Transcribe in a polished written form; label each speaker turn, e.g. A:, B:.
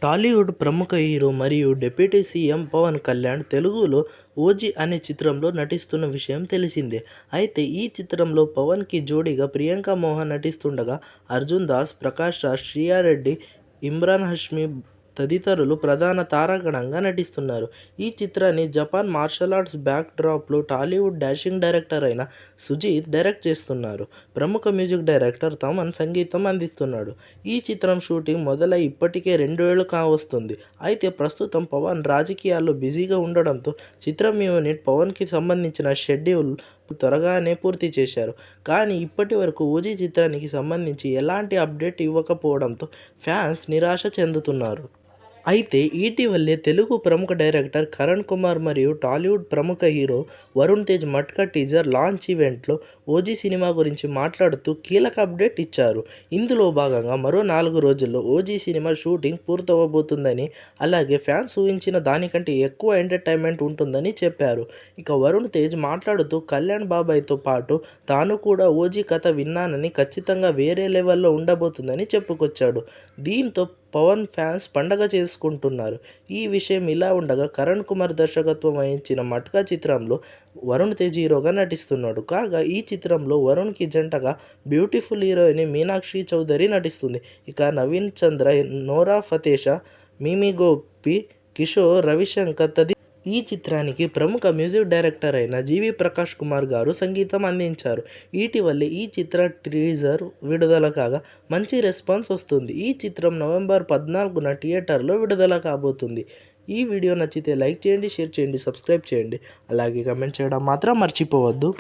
A: టాలీవుడ్ ప్రముఖ హీరో మరియు deputy CM Pawan Kalyan తెలుగులో 'ఓజీ' అనే చిత్రంలో నటిస్తున్న విషయం తెలిసిందే. అయితే ఈ చిత్రంలో పవన్కి జోడీగా ప్రియాంక మోహన్ నటిస్తుండగా అర్జున్ దాస్, ప్రకాష్ రాజ్, శ్రియా రెడ్డి, ఇమ్రాన్ హష్మీ తదితరులు ప్రధాన తారాగణంగా నటిస్తున్నారు. ఈ చిత్రాన్ని జపాన్ మార్షల్ ఆర్ట్స్ బ్యాక్ డ్రాప్లో టాలీవుడ్ డాషింగ్ డైరెక్టర్ అయిన సుజీత్ డైరెక్ట్ చేస్తున్నారు. ప్రముఖ మ్యూజిక్ డైరెక్టర్ తమన్ సంగీతం అందిస్తున్నాడు. ఈ చిత్రం షూటింగ్ మొదలై ఇప్పటికే 2 ఏళ్లు కావస్తుంది. అయితే ప్రస్తుతం పవన్ రాజకీయాల్లో బిజీగా ఉండడంతో చిత్రం యూనిట్ పవన్కి సంబంధించిన షెడ్యూల్ త్వరగానే పూర్తి చేశారు. కానీ ఇప్పటి వరకు 'ఓజీ' చిత్రానికి సంబంధించి ఎలాంటి అప్డేట్ ఇవ్వకపోవడంతో ఫ్యాన్స్ నిరాశ చెందుతున్నారు. అయితే ఇటీవలే తెలుగు ప్రముఖ డైరెక్టర్ కరణ్ కుమార్ మరియు టాలీవుడ్ ప్రముఖ hero Varun Tej matka teaser launch ఈవెంట్లో 'ఓజీ' సినిమా గురించి మాట్లాడుతూ కీలక అప్డేట్ ఇచ్చారు. ఇందులో భాగంగా మరో 4 రోజుల్లో 'ఓజీ' సినిమా షూటింగ్ పూర్తవబోతుందని, అలాగే ఫ్యాన్స్ ఊహించిన దానికంటే ఎక్కువ ఎంటర్టైన్మెంట్ ఉంటుందని చెప్పారు. ఇక వరుణ్ తేజ్ మాట్లాడుతూ కళ్యాణ్ బాబాయ్తో పాటు తాను కూడా 'ఓజీ' కథ విన్నానని, ఖచ్చితంగా వేరే లెవెల్లో ఉండబోతుందని చెప్పుకొచ్చాడు. దీంతో పవన్ ఫ్యాన్స్ పండగ చేసుకుంటున్నారు. ఈ విషయం ఇలా ఉండగా కరణ్ కుమార్ దర్శకత్వం వహించిన 'మట్కా' చిత్రంలో వరుణ్ తేజ్ హీరోగా నటిస్తున్నాడు. కాగా ఈ చిత్రంలో వరుణ్కి జంటగా బ్యూటిఫుల్ హీరోయిన్ మీనాక్షి చౌదరి నటిస్తుంది. ఇక నవీన్ చంద్ర, నోరా ఫతేహి, మిమీ గోపి, కిషోర్, రవిశంకర్ ఈ చిత్రానికి ప్రముఖ మ్యూజిక్ డైరెక్టర్ అయిన జీవి ప్రకాష్ కుమార్ గారు సంగీతం అందించారు. ఇటీవలే ఈ చిత్ర టీజర్ విడుదల కాగా మంచి రెస్పాన్స్ వస్తుంది. ఈ చిత్రం నవంబర్ 14న థియేటర్లో విడుదల కాబోతుంది. ఈ వీడియో నచ్చితే లైక్ చేయండి, షేర్ చేయండి, సబ్స్క్రైబ్ చేయండి. అలాగే కామెంట్ చేయడం మాత్రం మర్చిపోవద్దు.